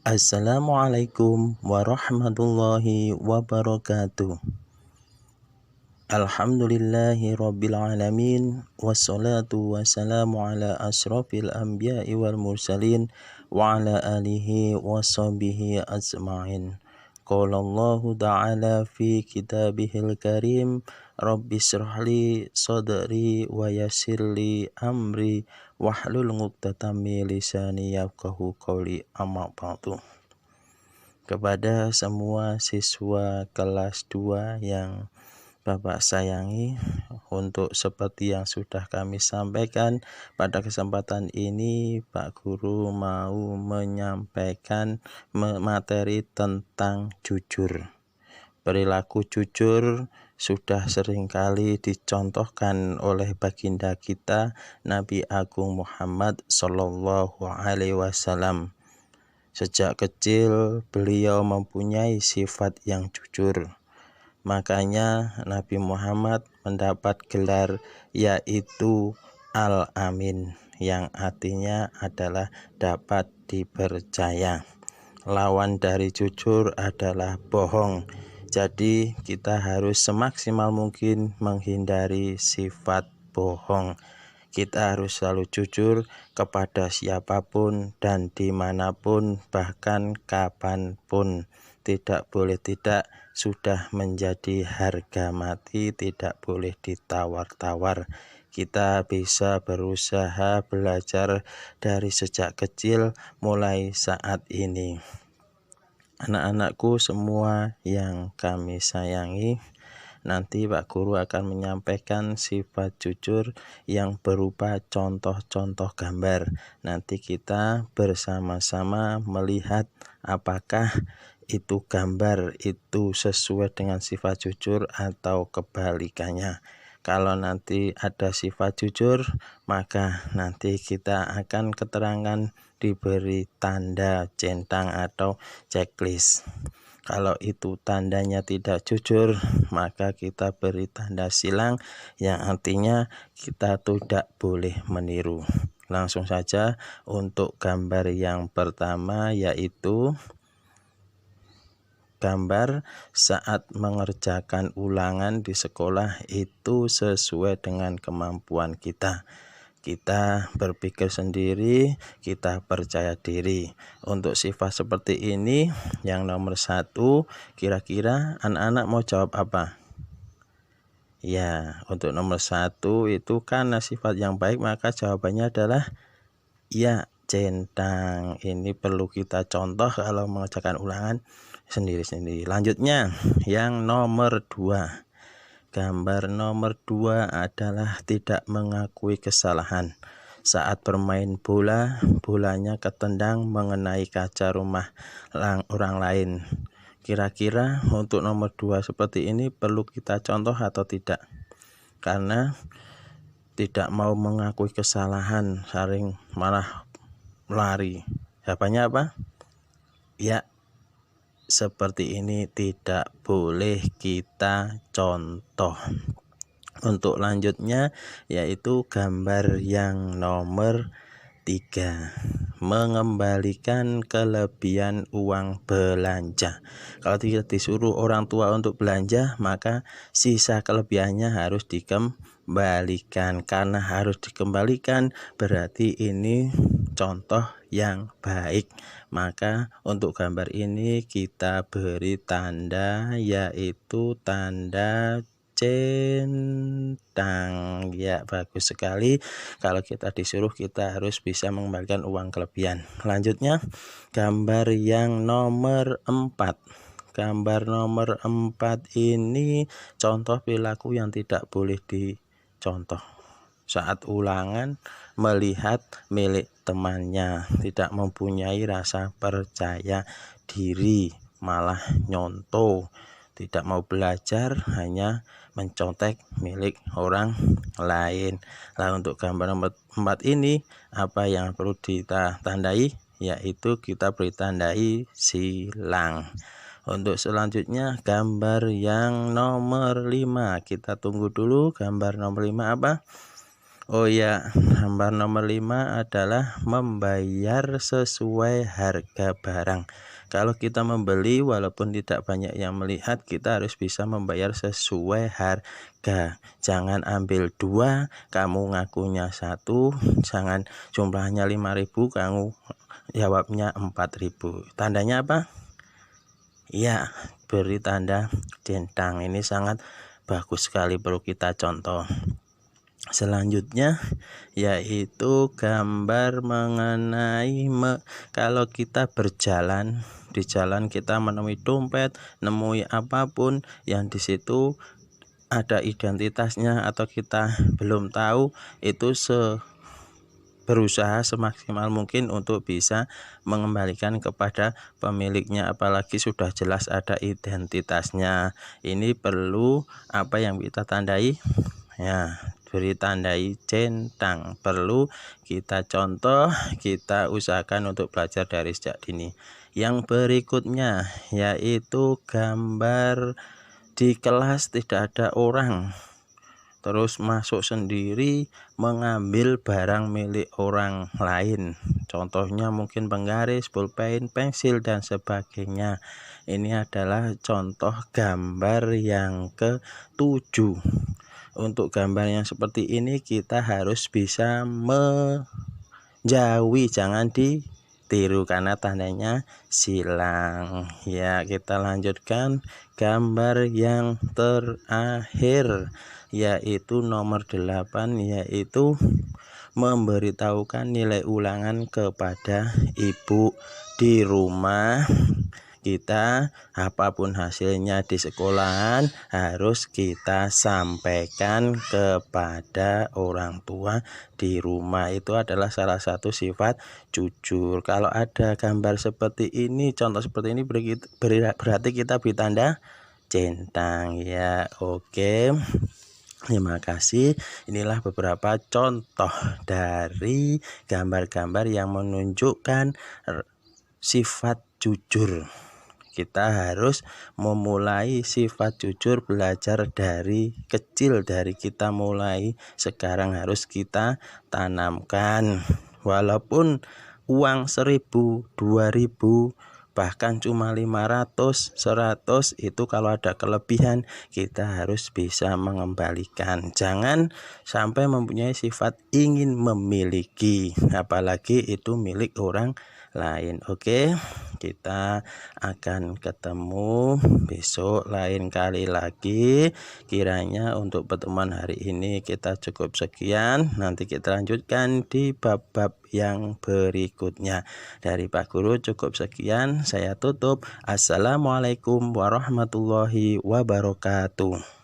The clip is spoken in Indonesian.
Assalamualaikum warahmatullahi wabarakatuh. Alhamdulillahi rabbil alamin. Wassalatu wassalamu ala asrafil anbiya'i wal mursalin wa ala alihi wa sahbihi ajma'in. Qala Allahu ta'ala fi kitabihil karim, Rabbi shrahli sadri wa yassirli amri wahlul 'uqdatam min lisani yafqahu qawli, amma ba'du. Kepada semua siswa kelas 2 yang Bapak sayangi, untuk seperti yang sudah kami sampaikan, pada kesempatan ini Pak Guru mau menyampaikan materi tentang jujur. Perilaku jujur sudah seringkali dicontohkan oleh baginda kita Nabi Agung Muhammad Shallallahu Alaihi Wasallam. Sejak kecil beliau mempunyai sifat yang jujur. Makanya Nabi Muhammad mendapat gelar yaitu Al-Amin, yang artinya adalah dapat dipercaya. Lawan dari jujur adalah bohong. Jadi kita harus semaksimal mungkin menghindari sifat bohong. Kita harus selalu jujur kepada siapapun dan dimanapun, bahkan kapanpun. Tidak boleh tidak, sudah menjadi harga mati, tidak boleh ditawar-tawar. Kita bisa berusaha belajar dari sejak kecil mulai saat ini. Anak-anakku semua yang kami sayangi, nanti Pak Guru akan menyampaikan sifat jujur yang berupa contoh-contoh gambar. Nanti kita bersama-sama melihat apakah itu gambar itu sesuai dengan sifat jujur atau kebalikannya. Kalau nanti ada sifat jujur, maka nanti kita akan keterangan diberi tanda centang atau checklist. Kalau itu tandanya tidak jujur, maka kita beri tanda silang, yang artinya kita tidak boleh meniru. Langsung saja untuk gambar yang pertama, yaitu gambar saat mengerjakan ulangan di sekolah itu sesuai dengan kemampuan kita. Kita berpikir sendiri, kita percaya diri. Untuk sifat seperti ini, yang nomor 1, kira-kira anak-anak mau jawab apa? Ya, untuk nomor 1 itu karena sifat yang baik, maka jawabannya adalah ya, centang. Ini perlu kita contoh kalau mengerjakan ulangan sendiri-sendiri. Lanjutnya, yang nomor 2. Gambar nomor 2 adalah tidak mengakui kesalahan. Saat bermain bola, bolanya ketendang mengenai kaca rumah orang lain. Kira-kira untuk nomor 2 seperti ini perlu kita contoh atau tidak? Karena tidak mau mengakui kesalahan, sering malah lari. Jawabannya apa? Ya, seperti ini tidak boleh kita contoh. Untuk lanjutnya, yaitu gambar yang nomor 3, mengembalikan kelebihan uang belanja. Kalau tidak disuruh orang tua untuk belanja, maka sisa kelebihannya harus dikembalikan. Karena harus dikembalikan, berarti ini contoh yang baik. Maka untuk gambar ini kita beri tanda, yaitu tanda centang. Ya, bagus sekali. Kalau kita disuruh, kita harus bisa mengembalikan uang kelebihan. Lanjutnya, gambar yang nomor 4. Gambar nomor 4 ini contoh perilaku yang tidak boleh dicontoh. Saat ulangan melihat milik temannya, tidak mempunyai rasa percaya diri, malah nyontoh, tidak mau belajar, hanya mencontek milik orang lain. Nah, untuk gambar nomor 4 ini apa yang perlu kita tandai? Yaitu kita beri tandai silang. Untuk selanjutnya gambar yang nomor 5. Kita tunggu dulu, gambar nomor 5 apa? Oh ya, gambar nomor 5 adalah membayar sesuai harga barang. Kalau kita membeli walaupun tidak banyak yang melihat, kita harus bisa membayar sesuai harga. Jangan ambil 2, kamu ngakunya 1, jangan jumlahnya 5.000, kamu jawabnya 4.000. Tandanya apa? Ya, beri tanda centang. Ini sangat bagus sekali, perlu kita contoh. Selanjutnya yaitu gambar mengenai kalau kita berjalan di jalan, kita menemui dompet, nemui apapun yang di situ ada identitasnya atau kita belum tahu, itu berusaha semaksimal mungkin untuk bisa mengembalikan kepada pemiliknya, apalagi sudah jelas ada identitasnya. Ini perlu apa yang kita tandai? Ya, beri tandai centang. Perlu kita contoh, kita usahakan untuk belajar dari sejak dini. Yang berikutnya yaitu gambar di kelas tidak ada orang, terus masuk sendiri mengambil barang milik orang lain. Contohnya mungkin penggaris, pulpen, pensil, dan sebagainya. Ini adalah contoh gambar yang ke-7. Untuk gambar yang seperti ini kita harus bisa menjauhi, jangan ditiru karena tandanya silang. Ya, kita lanjutkan gambar yang terakhir yaitu nomor 8, yaitu memberitahukan nilai ulangan kepada ibu di rumah. Kita apapun hasilnya di sekolahan harus kita sampaikan kepada orang tua di rumah. Itu adalah salah satu sifat jujur. Kalau ada gambar seperti ini, contoh seperti ini, berarti kita beri tanda centang ya. Oke, terima kasih. Inilah beberapa contoh dari gambar-gambar yang menunjukkan sifat jujur. Kita harus memulai sifat jujur, belajar dari kecil, dari kita mulai sekarang harus kita tanamkan. Walaupun uang 1.000, 2.000, bahkan cuma 500, 100, itu kalau ada kelebihan kita harus bisa mengembalikan. Jangan sampai mempunyai sifat ingin memiliki, apalagi itu milik orang lain. Oke, kita akan ketemu besok lain kali lagi. Kiranya untuk pertemuan hari ini kita cukup sekian. Nanti kita lanjutkan di bab-bab yang berikutnya. Dari Pak Guru cukup sekian. Saya tutup. Assalamualaikum warahmatullahi wabarakatuh.